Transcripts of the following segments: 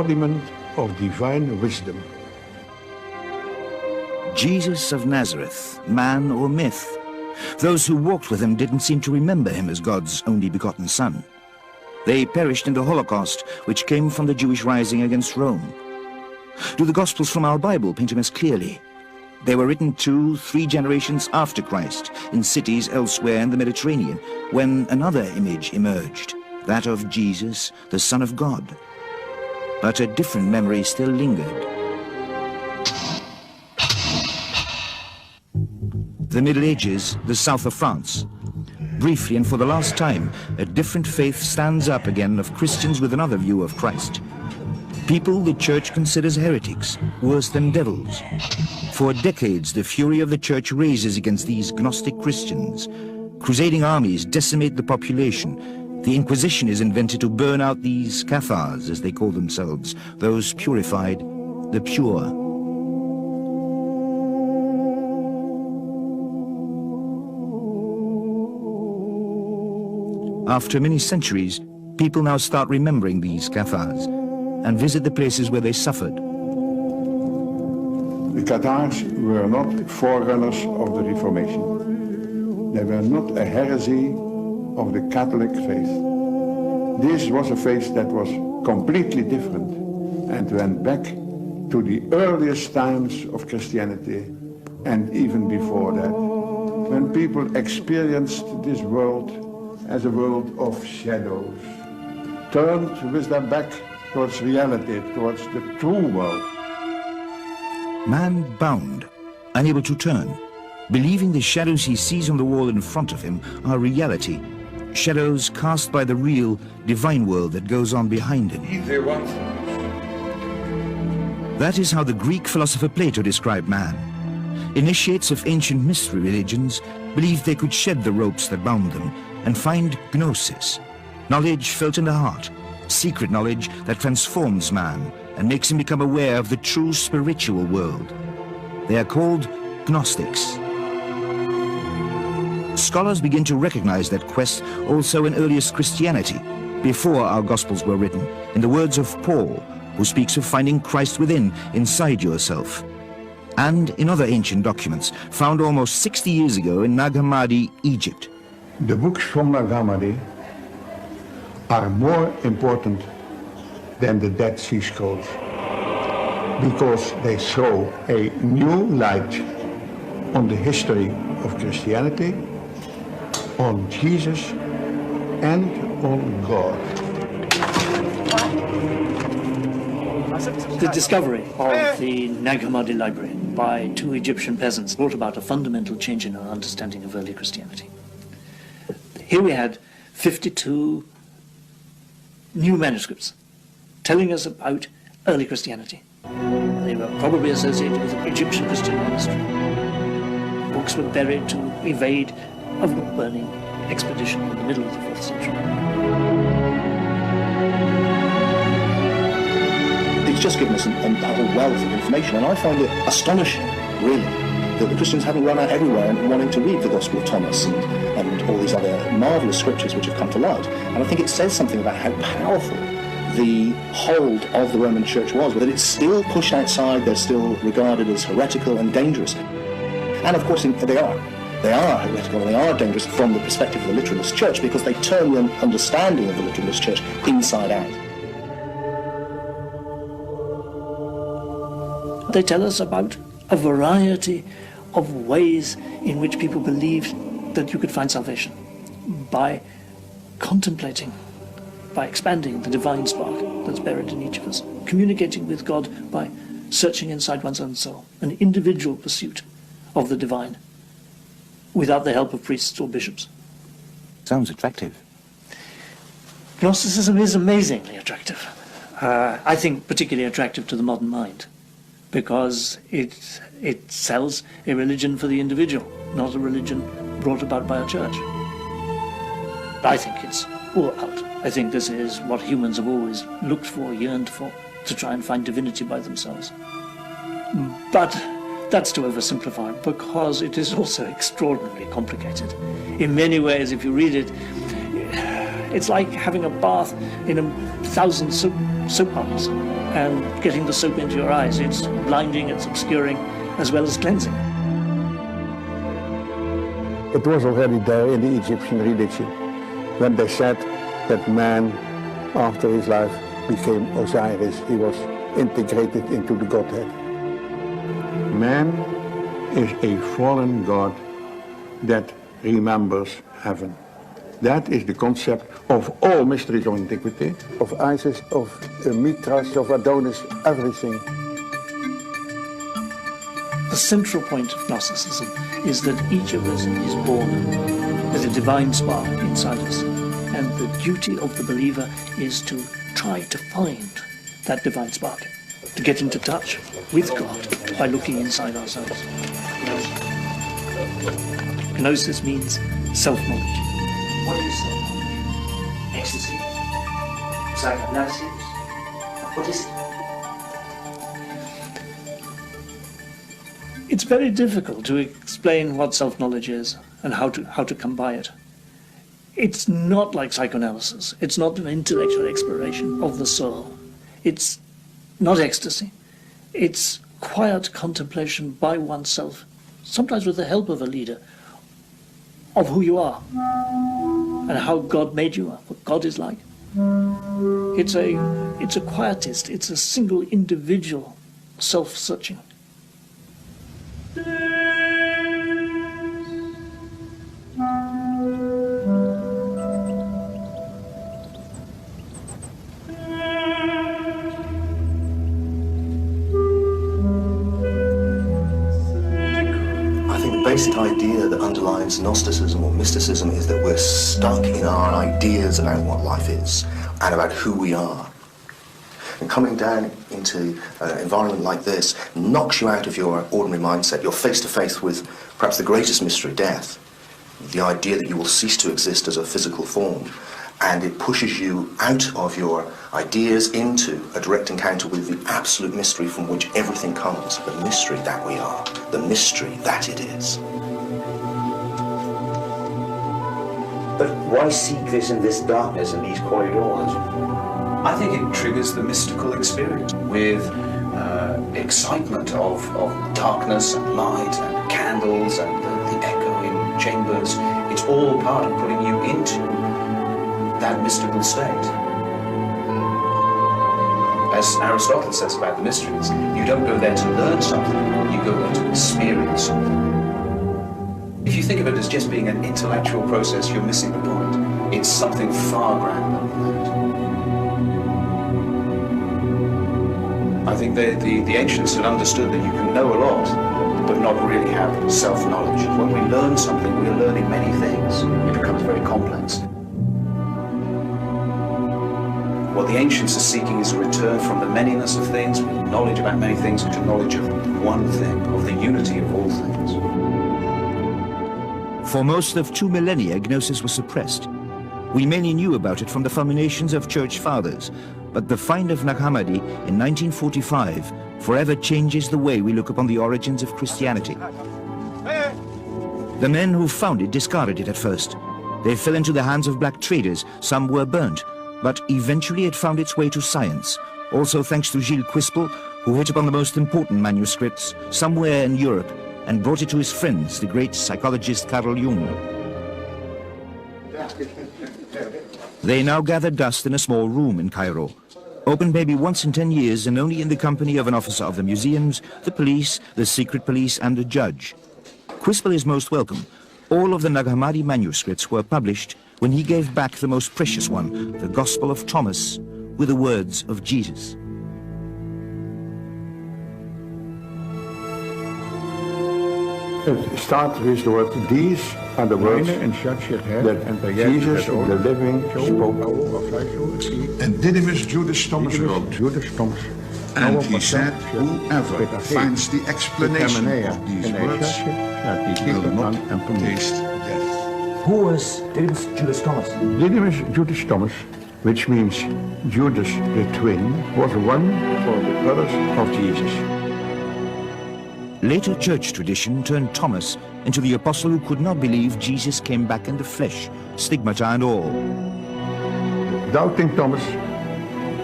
embodiment of divine wisdom. Jesus of Nazareth, man or myth? Those who walked with him didn't seem to remember him as God's only begotten Son. They perished in the Holocaust, which came from the Jewish rising against Rome. Do the Gospels from our Bible paint him as clearly? They were written 2-3 generations after Christ, in cities elsewhere in the Mediterranean, when another image emerged, that of Jesus, the Son of God. But a different memory still lingered. The Middle Ages, the south of France. Briefly and for the last time, a different faith stands up again of Christians with another view of Christ. People the Church considers heretics, worse than devils. For decades, the fury of the Church rages against these Gnostic Christians. Crusading armies decimate the population. The Inquisition is invented to burn out these Cathars, as they call themselves, those purified, the pure. After many centuries, people now start remembering these Cathars and visit the places where they suffered. The Cathars were not forerunners of the Reformation. They were not a heresy of the Catholic faith. This was a faith that was completely different and went back to the earliest times of Christianity and even before that, when people experienced this world as a world of shadows, turned with their back towards reality, towards the true world. Man bound, unable to turn, believing the shadows he sees on the wall in front of him are reality, shadows cast by the real, divine world that goes on behind him. That is how the Greek philosopher Plato described man. Initiates of ancient mystery religions believed they could shed the ropes that bound them and find gnosis, knowledge felt in the heart, secret knowledge that transforms man and makes him become aware of the true spiritual world. They are called Gnostics. Scholars begin to recognize that quest also in earliest Christianity, before our Gospels were written, in the words of Paul, who speaks of finding Christ within, inside yourself, and in other ancient documents found almost 60 years ago in Nag Hammadi, Egypt. The books from Nag Hammadi are more important than the Dead Sea Scrolls because they throw a new light on the history of Christianity, on Jesus, and on God. The discovery of the Nag Hammadi library by 2 Egyptian peasants brought about a fundamental change in our understanding of early Christianity. Here we had 52 new manuscripts telling us about early Christianity. They were probably associated with an Egyptian Christian monastery. Books were buried to evade a book-burning expedition in the middle of the 4th century. It's just given us a whole wealth of information, and I find it astonishing, really, that the Christians haven't run out everywhere and wanting to read the Gospel of Thomas and all these other marvellous scriptures which have come to light. And I think it says something about how powerful the hold of the Roman Church was, that it's still pushed outside, they're still regarded as heretical and dangerous. And of course they are heretical and they are dangerous from the perspective of the literalist church because they turn the understanding of the literalist church inside out. They tell us about a variety of ways in which people believed that you could find salvation by contemplating, by expanding the divine spark that's buried in each of us, communicating with God by searching inside one's own soul, an individual pursuit of the divine without the help of priests or bishops. Sounds attractive. Gnosticism is amazingly attractive. I think particularly attractive to the modern mind, because it sells a religion for the individual, not a religion brought about by a church. I think it's all out. I think this is what humans have always looked for, yearned for, to try and find divinity by themselves. But that's to oversimplify, because it is also extraordinarily complicated. In many ways, if you read it, it's like having a bath in 1,000 soap operas and getting the soap into your eyes. It's blinding, it's obscuring, as well as cleansing. It was already there in the Egyptian religion when they said that man, after his life, became Osiris. He was integrated into the Godhead. Man is a fallen god that remembers heaven. That is the concept of all mysteries of antiquity, of Isis, of Mithras, of Adonis, everything. The central point of Gnosticism is that each of us is born with a divine spark inside us, and the duty of the believer is to try to find that divine spark, to get into touch with God by looking inside ourselves. Gnosis means self-knowledge. What is self-knowledge? Ecstasy? Psychoanalysis? What is it? It's very difficult to explain what self-knowledge is and how to come by it. It's not like psychoanalysis. It's not an intellectual exploration of the soul. It's not ecstasy. It's quiet contemplation by oneself, sometimes with the help of a leader, of who you are and how God made you, what God is like. It's a quietist. It's a single individual self-searching. The basic idea that underlies Gnosticism or mysticism is that we're stuck in our ideas about what life is and about who we are. And coming down into an environment like this knocks you out of your ordinary mindset. You're face to face with perhaps the greatest mystery, death, the idea that you will cease to exist as a physical form, and it pushes you out of your ideas into a direct encounter with the absolute mystery from which everything comes, the mystery that we are, the mystery that it is. But why seek this in this darkness and these corridors? I think it triggers the mystical experience with excitement of darkness and light and candles and the echo in chambers. It's all part of putting you into that mystical state. As Aristotle says about the mysteries, you don't go there to learn something, you go there to experience something. If you think of it as just being an intellectual process, you're missing the point. It's something far grander than that. I think the ancients had understood that you can know a lot, but not really have self-knowledge. When we learn something, we are learning many things. It becomes very complex. What the ancients are seeking is a return from the manyness of things, knowledge about many things, to knowledge of one thing, of the unity of all things. For most of 2 millennia, gnosis was suppressed. We mainly knew about it from the fulminations of church fathers, but the find of Nag Hammadi in 1945 forever changes the way we look upon the origins of Christianity. The men who found it discarded it at first. They fell into the hands of black traders, some were burnt, but eventually it found its way to science, also thanks to Gilles Quispel, who hit upon the most important manuscripts somewhere in Europe and brought it to his friends, the great psychologist Carl Jung. They now gather dust in a small room in Cairo, open maybe once in 10 years and only in the company of an officer of the museums, the police, the secret police and a judge. Quispel is most welcome. All of the Nag Hammadi manuscripts were published when he gave back the most precious one, the Gospel of Thomas, with the words of Jesus. It starts with the word, these are the words that Jesus, the living, spoke. And Didymus Judas Thomas wrote, and he said, whoever finds the explanation of these words will not taste death. Who was Didymus Judas Thomas? Didymus Judas Thomas, which means Judas the twin, was one of the brothers of Jesus. Later church tradition turned Thomas into the apostle who could not believe Jesus came back in the flesh, stigmata and all. Doubting Thomas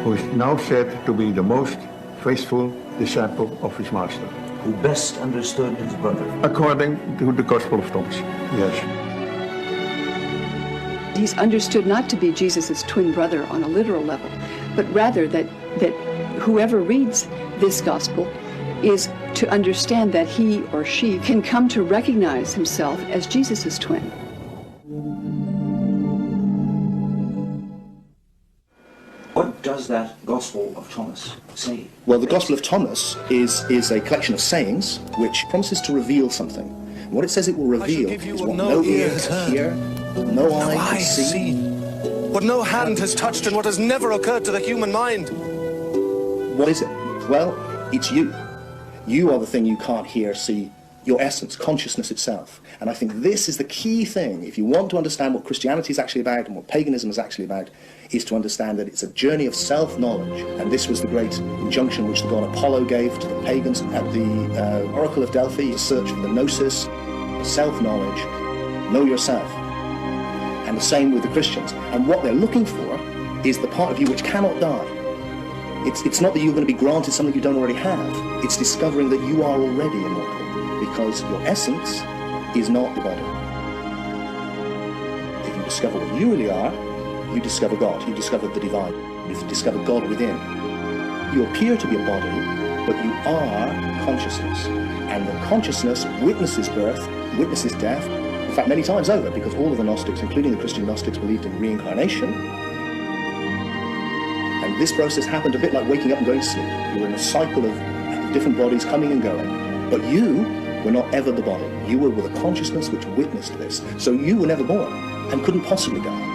who is now said to be the most faithful disciple of his master. Who best understood his brother. According to the Gospel of Thomas, yes. He's understood not to be Jesus' twin brother on a literal level, but rather that whoever reads this gospel is to understand that he or she can come to recognize himself as Jesus' twin. What does that Gospel of Thomas say? Well, the Gospel of Thomas is a collection of sayings which promises to reveal something. And what it says it will reveal is what no ear can hear, no eye can see. What no hand has touched and what has never occurred to the human mind. What is it? Well, it's you. You are the thing you can't hear, see, your essence, consciousness itself. And I think this is the key thing. If you want to understand what Christianity is actually about and what paganism is actually about, is to understand that it's a journey of self-knowledge. And this was the great injunction which the god Apollo gave to the pagans at the Oracle of Delphi, search for the gnosis, self-knowledge, know yourself. And the same with the Christians. And what they're looking for is the part of you which cannot die. It's not that you're going to be granted something you don't already have. It's discovering that you are already immortal, because your essence is not the body. If you discover what you really are, you discover God. You discover the divine. You discover God within. You appear to be a body, but you are consciousness. And the consciousness witnesses birth, witnesses death, in fact many times over, because all of the Gnostics, including the Christian Gnostics, believed in reincarnation. And this process happened a bit like waking up and going to sleep. You were in a cycle of different bodies coming and going. But you were not ever the body. You were with a consciousness which witnessed this. So you were never born and couldn't possibly die.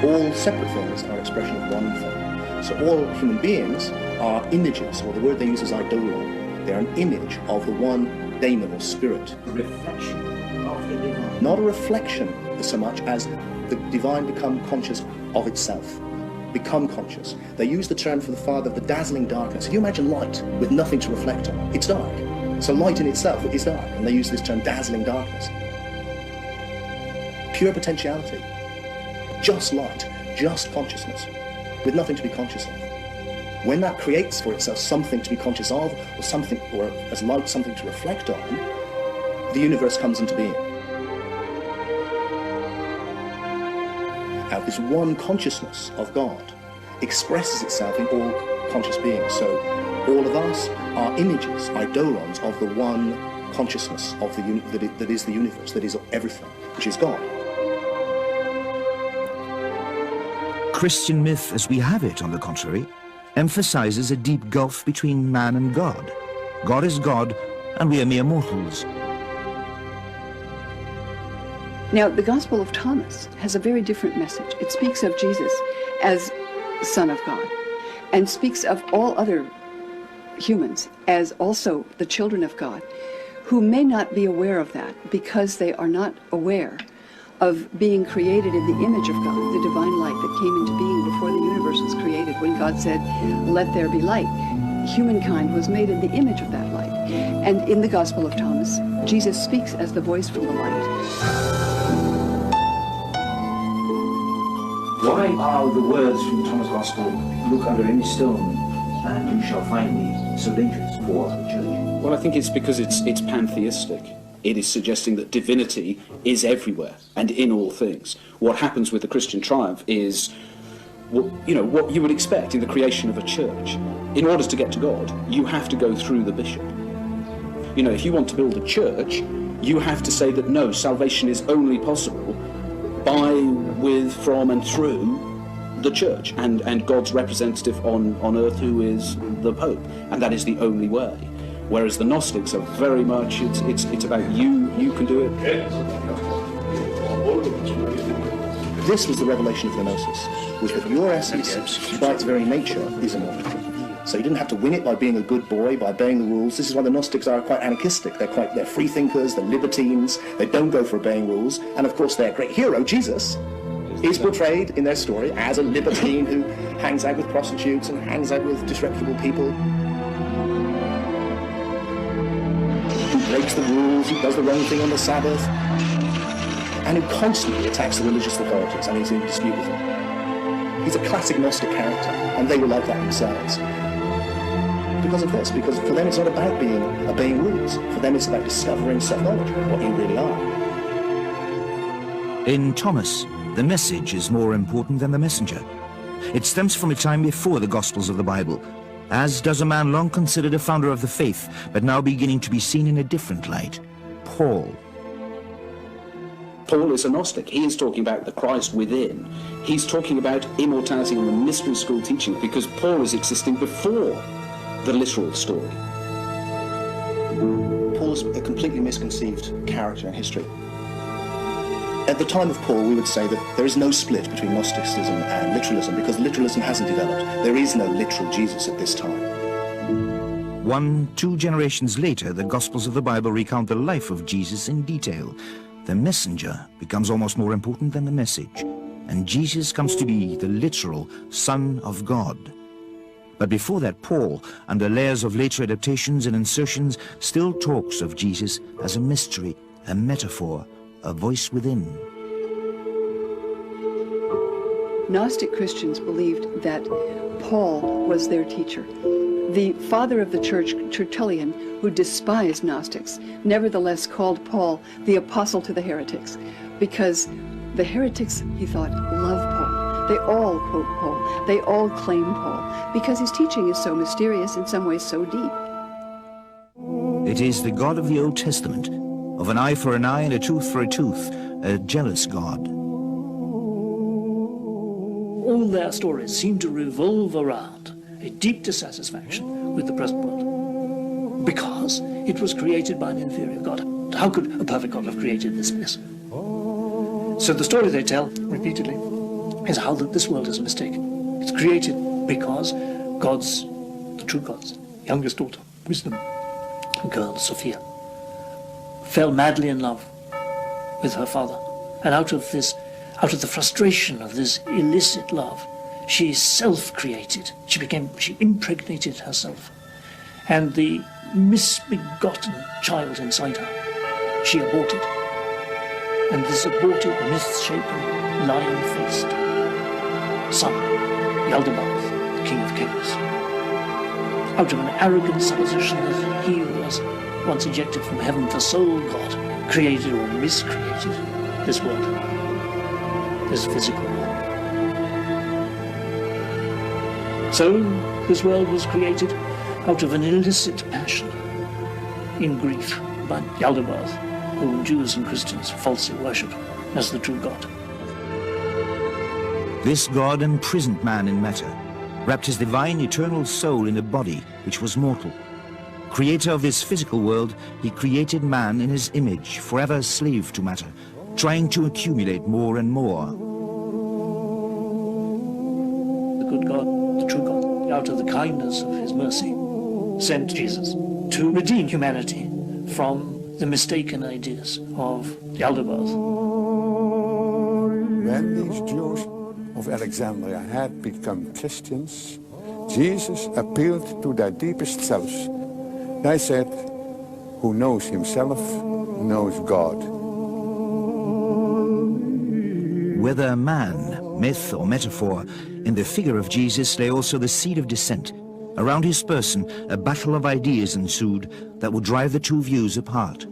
All separate things are expression of one thing. So all human beings are images, or the word they use is eidolon. They're an image of the one daemon or spirit. A reflection of the divine. Not a reflection so much as the divine become conscious of itself. Become conscious. They use the term for the Father of the dazzling darkness. If you imagine light with nothing to reflect on, it's dark. So light in itself is dark, and they use this term dazzling darkness. Pure potentiality. Just light, just consciousness, with nothing to be conscious of. When that creates for itself something to be conscious of, or something, or as light, something to reflect on, the universe comes into being. Now, this one consciousness of God expresses itself in all conscious beings. So all of us are images, eidolons of the one consciousness of that is the universe, that is everything, which is God. Christian myth, as we have it, on the contrary, emphasizes a deep gulf between man and God. God is God, and we are mere mortals. Now, the Gospel of Thomas has a very different message. It speaks of Jesus as Son of God, and speaks of all other humans as also the children of God, who may not be aware of that because they are not aware of being created in the image of God, the divine light that came into being before the universe was created. When God said, "Let there be light," humankind was made in the image of that light. And in the Gospel of Thomas, Jesus speaks as the voice from the light. Why are the words from Thomas' Gospel, "Look under any stone and you shall find me," so dangerous for the church? Well, I think it's because it's pantheistic. It is suggesting that divinity is everywhere and in all things. What happens with the Christian triumph is what you would expect in the creation of a church. In order to get to God, you have to go through the bishop. If you want to build a church, you have to say that no, salvation is only possible by, with, from and through the church and God's representative on earth, who is the Pope, and that is the only way. Whereas the Gnostics are very much, it's about you can do it. This was the revelation of the gnosis, was that your essence, by its very nature, is immortal. So you didn't have to win it by being a good boy, by obeying the rules. This is why the Gnostics are quite anarchistic. They're free thinkers, they're libertines, they don't go for obeying rules. And of course their great hero, Jesus, is portrayed in their story as a libertine who hangs out with prostitutes and hangs out with disreputable people. Breaks the rules, who does the wrong thing on the Sabbath, and who constantly attacks the religious authorities and is in dispute with them. He's a classic Gnostic character, and they were like that themselves. Because of this, because for them it's not about obeying rules. For them it's about discovering self-knowledge, what you really are. In Thomas, the message is more important than the messenger. It stems from a time before the Gospels of the Bible, as does a man long considered a founder of the faith, but now beginning to be seen in a different light, Paul. Paul is a Gnostic. He is talking about the Christ within. He's talking about immortality and the mystery school teaching, because Paul is existing before the literal story. Paul's a completely misconceived character in history. At the time of Paul, we would say that there is no split between Gnosticism and literalism, because literalism hasn't developed. There is no literal Jesus at this time. 1-2 generations later, the Gospels of the Bible recount the life of Jesus in detail. The messenger becomes almost more important than the message, and Jesus comes to be the literal Son of God. But before that, Paul, under layers of later adaptations and insertions, still talks of Jesus as a mystery, a metaphor, a voice within. Gnostic Christians believed that Paul was their teacher. The father of the church, Tertullian, who despised Gnostics, nevertheless called Paul the apostle to the heretics, because the heretics, he thought, love Paul. They all quote Paul. They all claim Paul, because his teaching is so mysterious, in some ways so deep. It is the God of the Old Testament, of an eye for an eye and a tooth for a tooth, a jealous God. All their stories seem to revolve around a deep dissatisfaction with the present world, because it was created by an inferior God. How could a perfect God have created this mess? So the story they tell repeatedly is how that this world is a mistake. It's created because God's, the true God's, youngest daughter, wisdom, girl, Sophia, fell madly in love with her father. And out of the frustration of this illicit love, she self-created. She impregnated herself. And the misbegotten child inside her, she aborted. And this aborted, misshapen, lion-faced son, Yaldabaoth, the king of kings, out of an arrogant supposition that he was once ejected from heaven, the sole God, created or miscreated this world, this physical world. So this world was created out of an illicit passion, in grief, by Yaldabaoth, whom Jews and Christians falsely worship as the true God. This God imprisoned man in matter, wrapped his divine eternal soul in a body which was mortal. Creator of this physical world, he created man in his image, forever slave to matter, trying to accumulate more and more. The good God, the true God, out of the kindness of his mercy, sent Jesus to redeem humanity from the mistaken ideas of Yaldabaoth. When these Jews of Alexandria had become Christians, Jesus appealed to their deepest selves. They said, "Who knows himself knows God." Whether man, myth or metaphor, in the figure of Jesus lay also the seed of dissent. Around his person, a battle of ideas ensued that would drive the two views apart.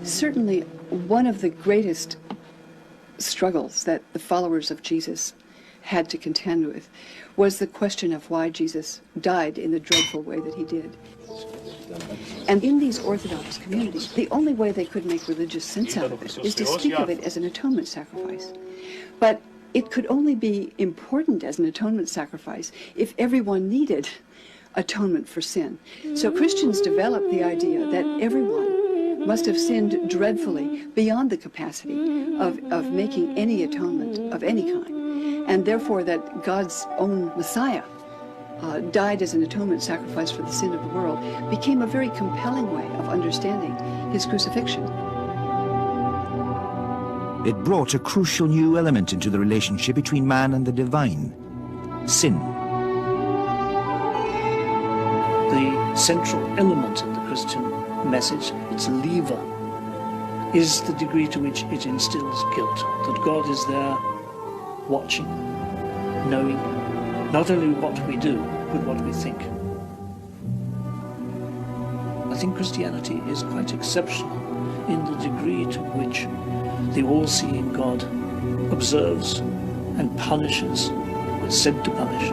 Certainly, one of the greatest struggles that the followers of Jesus had to contend with was the question of why Jesus died in the dreadful way that he did. And in these Orthodox communities, the only way they could make religious sense out of it is to speak of it as an atonement sacrifice. But it could only be important as an atonement sacrifice if everyone needed atonement for sin. So Christians developed the idea that everyone must have sinned dreadfully beyond the capacity of making any atonement of any kind, and therefore that God's own Messiah died as an atonement sacrifice for the sin of the world became a very compelling way of understanding his crucifixion. It brought a crucial new element into the relationship between man and the divine: sin. The central element in the Christian message, its lever, is the degree to which it instills guilt, that God is there watching, knowing not only what we do, but what we think. I think Christianity is quite exceptional in the degree to which the all-seeing God observes and punishes, or is said to punish,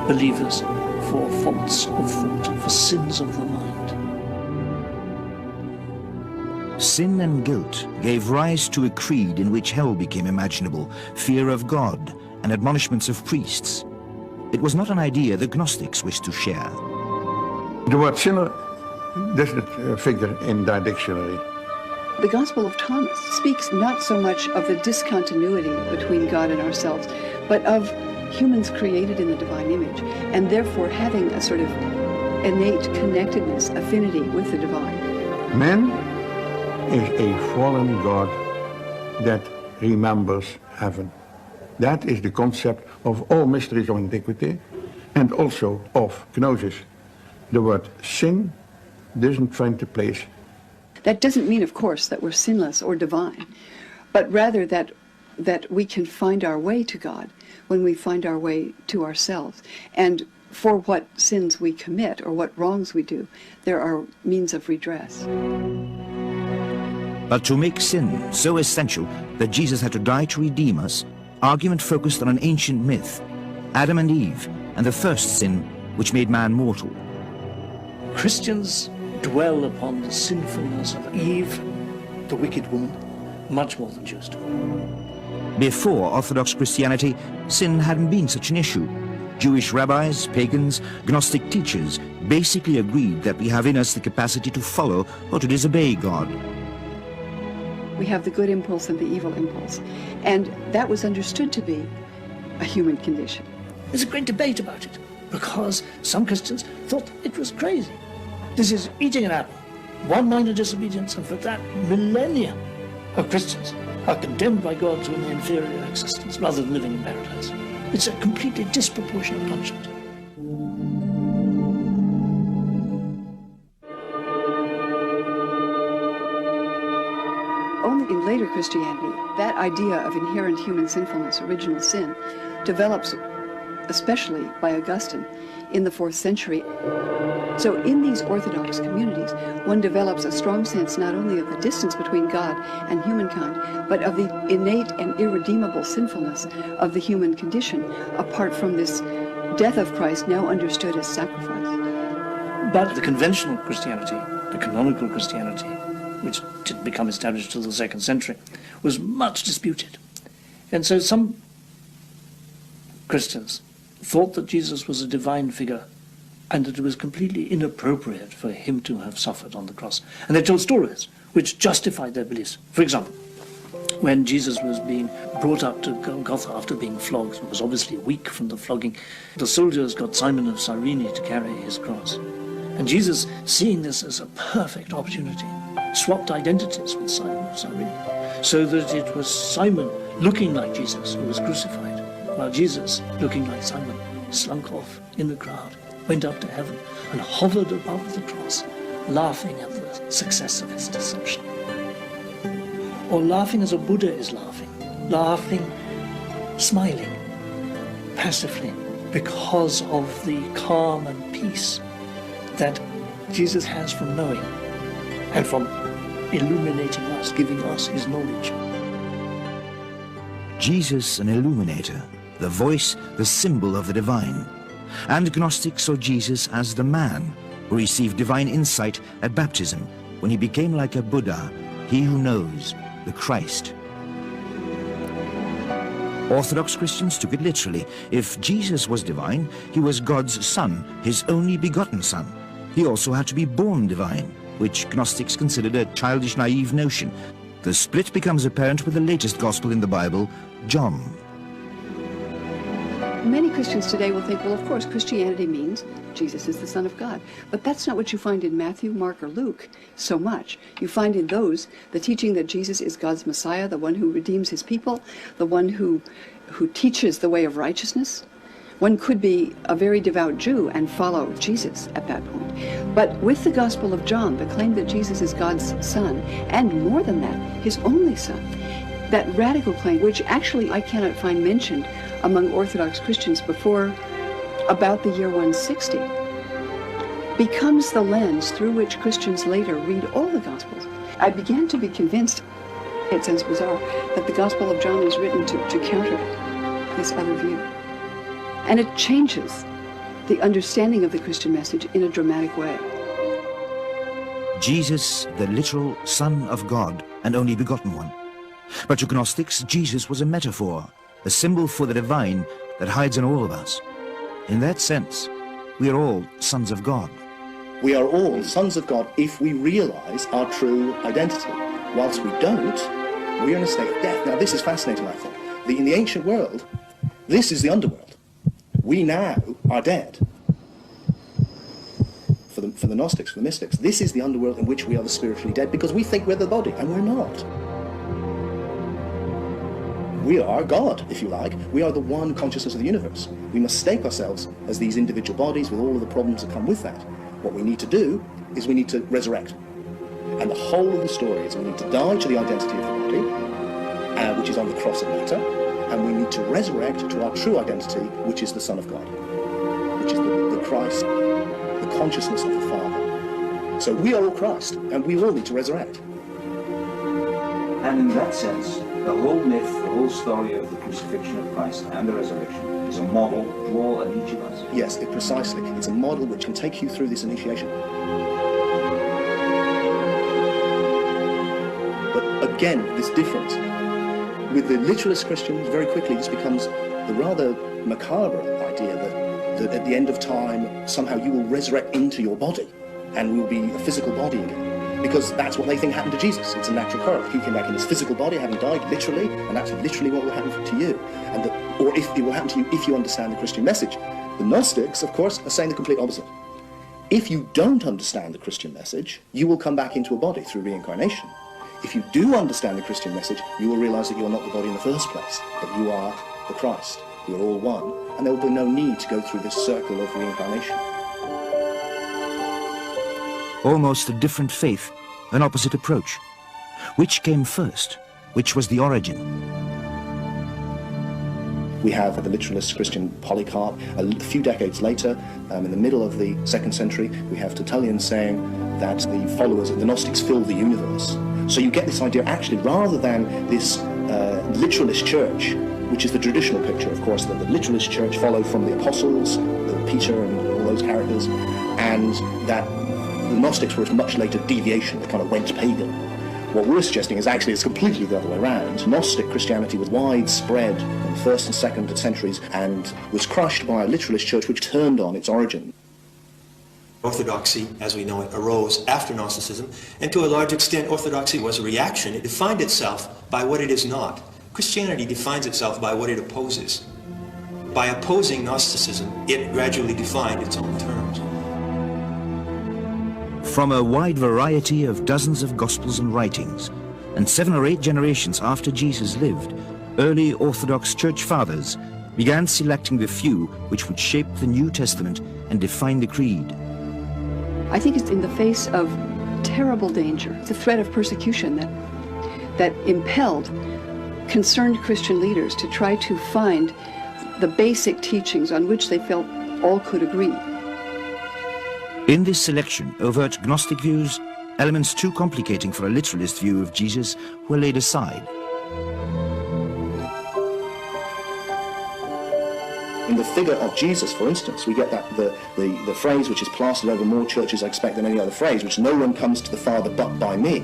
believers for faults of thought, for sins of the mind. Sin and guilt gave rise to a creed in which hell became imaginable, fear of God, and admonishments of priests. It was not an idea the Gnostics wished to share. The word sinner doesn't figure in their dictionary. The Gospel of Thomas speaks not so much of the discontinuity between God and ourselves, but of humans created in the divine image, and therefore having a sort of innate connectedness, affinity with the divine. Man is a fallen God that remembers heaven. That is the concept of all mysteries of antiquity and also of gnosis. The word sin doesn't find a place. That doesn't mean, of course, that we're sinless or divine, but rather that we can find our way to God when we find our way to ourselves. And for what sins we commit or what wrongs we do, there are means of redress. But to make sin so essential that Jesus had to die to redeem us, argument focused on an ancient myth, Adam and Eve, and the first sin which made man mortal. Christians dwell upon the sinfulness of Eve, the wicked woman, much more than Jews do. Before Orthodox Christianity, sin hadn't been such an issue. Jewish rabbis, pagans, Gnostic teachers basically agreed that we have in us the capacity to follow or to disobey God. We have the good impulse and the evil impulse, and that was understood to be a human condition. There's a great debate about it, because some Christians thought it was crazy. This is eating an apple, one minor disobedience, and for that millennia of Christians are condemned by God to an inferior existence rather than living in paradise. It's a completely disproportionate punishment. Only in later Christianity, that idea of inherent human sinfulness, original sin, develops, especially by Augustine, in the 4th century. So in these Orthodox communities, one develops a strong sense not only of the distance between God and humankind, but of the innate and irredeemable sinfulness of the human condition, apart from this death of Christ now understood as sacrifice. But the conventional Christianity, the canonical Christianity, which didn't become established until the 2nd century, was much disputed. And so some Christians thought that Jesus was a divine figure and that it was completely inappropriate for him to have suffered on the cross. And they told stories which justified their beliefs. For example, when Jesus was being brought up to Golgotha after being flogged and was obviously weak from the flogging, the soldiers got Simon of Cyrene to carry his cross. And Jesus, seeing this as a perfect opportunity, swapped identities with Simon of Cyrene, so that it was Simon looking like Jesus who was crucified, while Jesus, looking like Simon, slunk off in the crowd, went up to heaven, and hovered above the cross, laughing at the success of his deception. Or laughing as a Buddha is laughing, smiling, passively, because of the calm and peace that Jesus has from knowing and from illuminating us, giving us his knowledge. Jesus, an illuminator, the voice, the symbol of the divine. And Gnostics saw Jesus as the man who received divine insight at baptism when he became like a Buddha, he who knows, the Christ. Orthodox Christians took it literally. If Jesus was divine, he was God's son, his only begotten son. He also had to be born divine, which Gnostics considered a childish, naive notion. The split becomes apparent with the latest gospel in the Bible, John. Many Christians today will think, well, of course, Christianity means Jesus is the Son of God. But that's not what you find in Matthew, Mark, or Luke so much. You find in those the teaching that Jesus is God's Messiah, the one who redeems his people, the one who teaches the way of righteousness. One could be a very devout Jew and follow Jesus at that point. But with the Gospel of John, the claim that Jesus is God's Son, and more than that, his only Son, That radical claim, which actually I cannot find mentioned among Orthodox Christians before about the year 160, becomes the lens through which Christians later read all the Gospels. I began to be convinced, it sounds bizarre, that the Gospel of John was written to counter this other view. And it changes the understanding of the Christian message in a dramatic way. Jesus, the literal Son of God and only begotten one. But to Gnostics, Jesus was a metaphor, a symbol for the divine that hides in all of us. In that sense, we are all sons of God. We are all sons of God if we realize our true identity. Whilst we don't, we are in a state of death. Now, this is fascinating, I think. In the ancient world, this is the underworld. We now are dead. For the Gnostics, for the mystics, this is the underworld in which we are the spiritually dead because we think we're the body, and we're not. We are God, if you like. We are the one consciousness of the universe. We mistake ourselves as these individual bodies with all of the problems that come with that. What we need to do is we need to resurrect. And the whole of the story is we need to die to the identity of the body, which is on the cross of matter, and we need to resurrect to our true identity, which is the Son of God, which is the Christ, the consciousness of the Father. So we are all Christ, and we all need to resurrect. And in that sense, the whole myth, the whole story of the crucifixion of Christ and the resurrection is a model to all and each of us. Yes, precisely. It's a model which can take you through this initiation. But again, this difference. With the literalist Christians, very quickly this becomes the rather macabre idea that at the end of time, somehow you will resurrect into your body and will be a physical body again. Because that's what they think happened to Jesus. It's a natural curve. He came back in his physical body, having died literally, and that's literally what will happen to you. Or if it will happen to you if you understand the Christian message. The Gnostics, of course, are saying the complete opposite. If you don't understand the Christian message, you will come back into a body through reincarnation. If you do understand the Christian message, you will realize that you are not the body in the first place, but you are the Christ. You are all one, and there will be no need to go through this circle of reincarnation. Almost a different faith, an opposite approach. Which came first? Which was the origin? We have the literalist Christian Polycarp. A few decades later, in the middle of the 2nd century, we have Tertullian saying that the followers of the Gnostics fill the universe. So you get this idea, actually, rather than this literalist church, which is the traditional picture, of course, that the literalist church followed from the apostles, Peter and all those characters, and that the Gnostics were a much later deviation that kind of went pagan. What we're suggesting is actually it's completely the other way around. Gnostic Christianity was widespread in the 1st and 2nd centuries and was crushed by a literalist church which turned on its origin. Orthodoxy, as we know it, arose after Gnosticism, and to a large extent Orthodoxy was a reaction. It defined itself by what it is not. Christianity defines itself by what it opposes. By opposing Gnosticism, it gradually defined its own terms. From a wide variety of dozens of Gospels and writings, and 7 or 8 generations after Jesus lived, early Orthodox Church Fathers began selecting the few which would shape the New Testament and define the Creed. I think it's in the face of terrible danger, the threat of persecution that impelled concerned Christian leaders to try to find the basic teachings on which they felt all could agree. In this selection, overt Gnostic views, elements too complicating for a literalist view of Jesus, were laid aside. In the figure of Jesus, for instance, we get that the phrase which is plastered over more churches, I expect, than any other phrase, which no one comes to the Father but by me,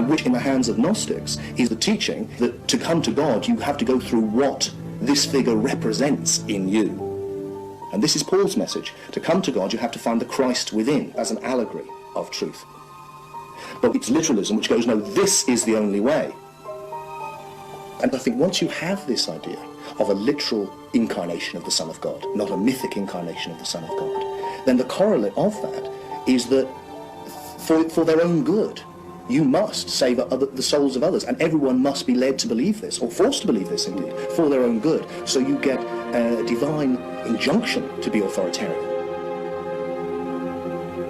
which in the hands of Gnostics is the teaching that to come to God you have to go through what this figure represents in you. And this is Paul's message. To come to God, you have to find the Christ within as an allegory of truth. But it's literalism which goes, no, this is the only way. And I think once you have this idea of a literal incarnation of the Son of God, not a mythic incarnation of the Son of God, then the correlate of that is that for their own good, you must save the souls of others, and everyone must be led to believe this, or forced to believe this indeed, for their own good. So you get a divine injunction to be authoritarian.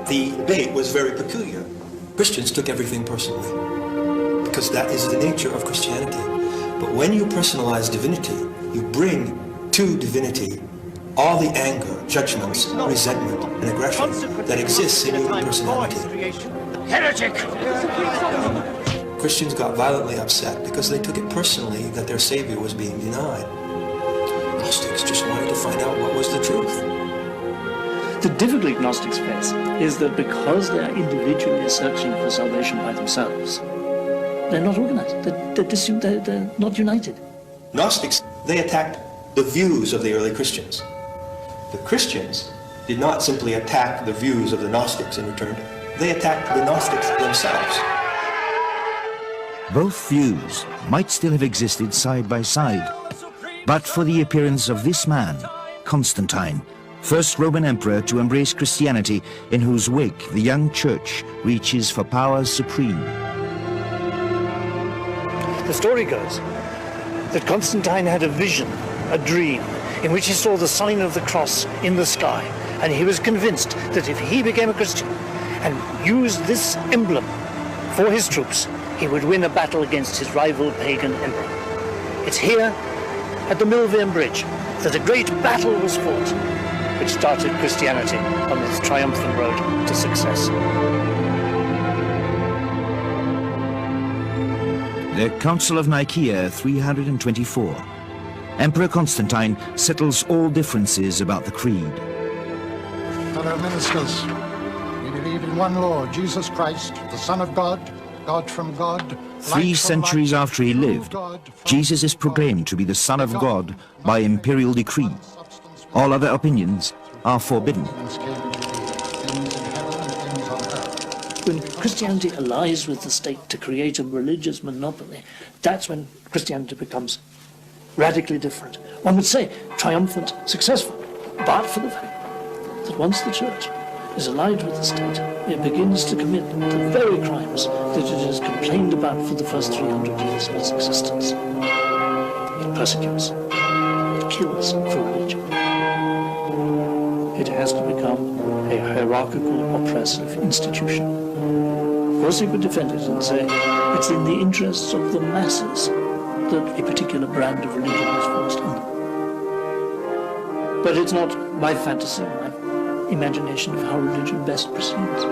The debate was very peculiar. Christians took everything personally. because that is the nature of Christianity. But when you personalize divinity, you bring to divinity all the anger, judgments, resentment, and aggression that exists in human personality. Heretic! Christians got violently upset because they took it personally that their Savior was being denied. Gnostics just wanted to find out what was the truth. The difficulty Gnostics face is that because they are individually searching for salvation by themselves, they're not organized, they're not united. Gnostics, they attacked the views of the early Christians. The Christians did not simply attack the views of the Gnostics in return, they attacked the Gnostics themselves. Both views might still have existed side by side, but for the appearance of this man, Constantine, first Roman emperor to embrace Christianity, in whose wake the young church reaches for power supreme. The story goes that Constantine had a vision, a dream, in which he saw the sign of the cross in the sky, and he was convinced that if he became a Christian and used this emblem for his troops, he would win a battle against his rival pagan emperor. It's here, at the Milvian Bridge, that a great battle was fought, which started Christianity on its triumphant road to success. The Council of Nicaea 324. Emperor Constantine settles all differences about the creed. Fellow ministers, we believe in one Lord, Jesus Christ, the Son of God, God from God. 3 centuries after he lived, Jesus is proclaimed to be the Son of God by imperial decree. All other opinions are forbidden. When Christianity allies with the state to create a religious monopoly, that's when Christianity becomes radically different. One would say triumphant, successful, but for the fact that once the church is allied with the state, it begins to commit the very crimes that it has complained about for the first 300 years of its existence. It persecutes, it kills for religion. It has to become a hierarchical, oppressive institution. Of course, you could defend it and say it's in the interests of the masses that a particular brand of religion is forced on them. But it's not my fantasy, my imagination of how religion best proceeds.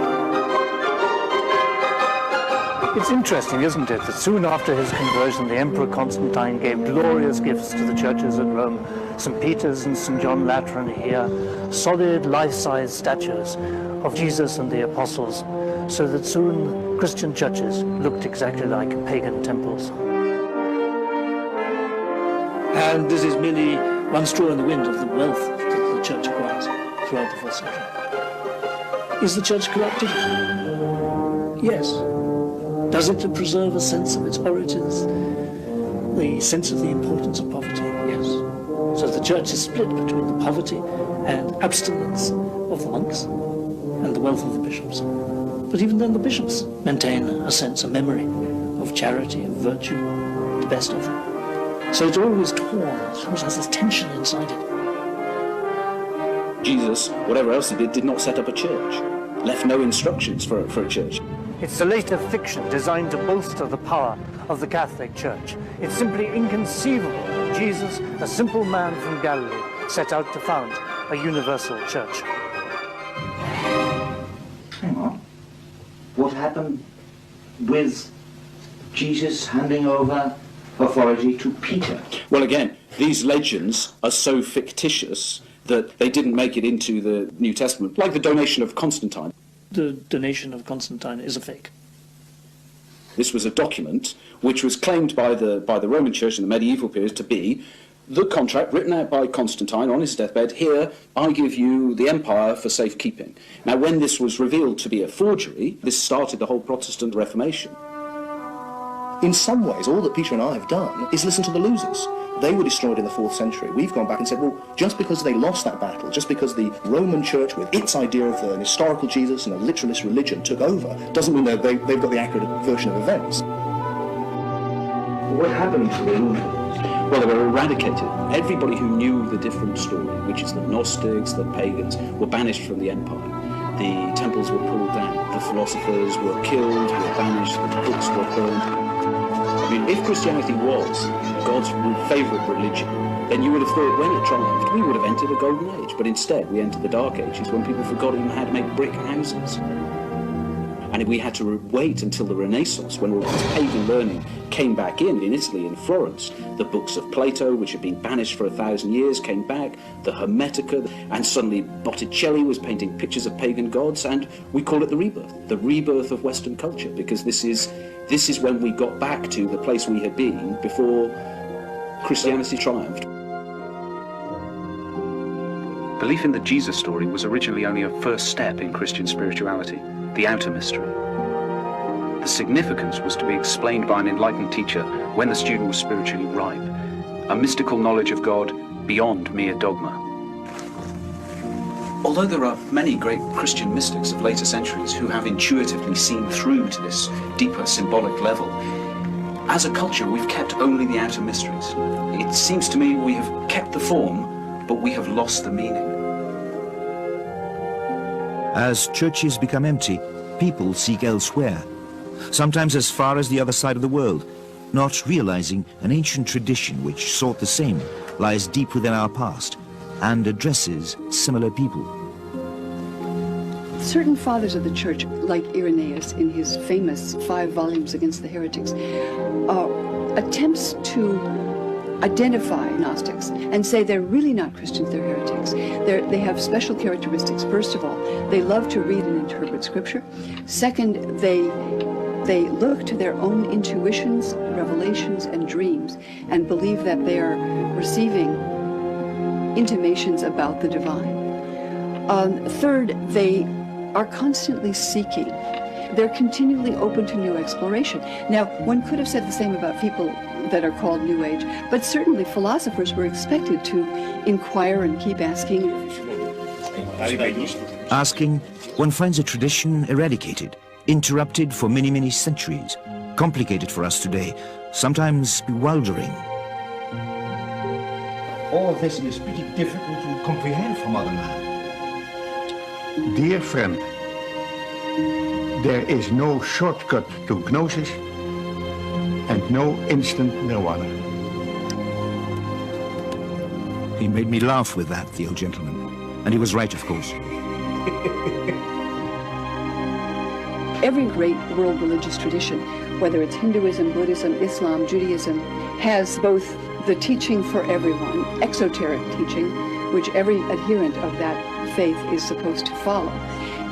It's interesting, isn't it, that soon after his conversion, the Emperor Constantine gave glorious gifts to the churches at Rome. St. Peter's and St. John Lateran here, solid life-size statues of Jesus and the apostles, so that soon Christian churches looked exactly like pagan temples. And this is merely one straw in the wind of the wealth that the church acquires throughout the 4th century. Is the church corrupted? Yes. Does it preserve a sense of its origins, the sense of the importance of poverty? Yes. So the church is split between the poverty and abstinence of the monks and the wealth of the bishops. But even then the bishops maintain a sense, a memory of charity, of virtue, the best of them. So it's always torn, it always has this tension inside it. Jesus, whatever else he did not set up a church, left no instructions for a church. It's a later fiction designed to bolster the power of the Catholic Church. It's simply inconceivable that Jesus, a simple man from Galilee, set out to found a universal church. Hang on. What happened with Jesus handing over authority to Peter? Well, again, these legends are so fictitious that they didn't make it into the New Testament, like the donation of Constantine. The donation of Constantine is a fake. This was a document which was claimed by the Roman Church in the medieval period to be the contract written out by Constantine on his deathbed. Here, I give you the empire for safekeeping. Now, when this was revealed to be a forgery, this started the whole Protestant Reformation. In some ways, all that Peter and I have done is listen to the losers. They were destroyed in the 4th century. We've gone back and said, well, just because they lost that battle, just because the Roman Church, with its idea of an historical Jesus and a literalist religion, took over, doesn't mean that they've got the accurate version of events. What happened to the Lutherans? Well, they were eradicated. Everybody who knew the different story, which is the Gnostics, the pagans, were banished from the empire. The temples were pulled down. The philosophers were killed, were banished, the books were burned. I mean, if Christianity was God's favourite religion, then you would have thought when it triumphed, we would have entered a golden age. But instead, we entered the dark ages when people forgot even how to make brick houses. And we had to wait until the Renaissance, when all this pagan learning came back in Italy, in Florence. The books of Plato, which had been banished for 1,000 years, came back, the Hermetica, and suddenly Botticelli was painting pictures of pagan gods, and we call it the rebirth of Western culture, because this is when we got back to the place we had been before Christianity triumphed. Belief in the Jesus story was originally only a first step in Christian spirituality, the outer mystery. The significance was to be explained by an enlightened teacher when the student was spiritually ripe, a mystical knowledge of God beyond mere dogma. Although there are many great Christian mystics of later centuries who have intuitively seen through to this deeper symbolic level, as a culture we've kept only the outer mysteries. It seems to me we have kept the form, but we have lost the meaning. As churches become empty, people seek elsewhere, sometimes as far as the other side of the world, not realizing an ancient tradition which sought the same lies deep within our past and addresses similar people. Certain fathers of the church, like Irenaeus in his famous 5 volumes against the heretics, attempts to identify Gnostics and say they're really not Christians, they're heretics. They have special characteristics. First of all, they love to read and interpret scripture. Second, they look to their own intuitions, revelations, and dreams and believe that they are receiving intimations about the divine. Third, they are constantly seeking. They're continually open to new exploration. Now, one could have said the same about people that are called New Age, but certainly philosophers were expected to inquire and keep asking. Asking, one finds a tradition eradicated, interrupted for many, many centuries, complicated for us today, sometimes bewildering. All of this is pretty difficult to comprehend for modern man. Dear friend, there is no shortcut to gnosis and no instant nirvana. He made me laugh with that, the old gentleman. And he was right, of course. Every great world religious tradition, whether it's Hinduism, Buddhism, Islam, Judaism, has both the teaching for everyone, exoteric teaching, which every adherent of that faith is supposed to follow,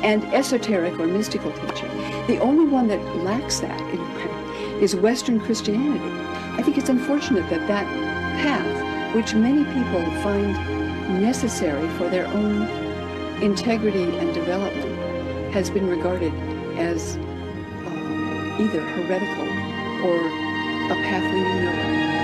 and esoteric or mystical teaching. The only one that lacks that, in a way, is Western Christianity. I think it's unfortunate that that path, which many people find necessary for their own integrity and development, has been regarded as either heretical or a path leading nowhere.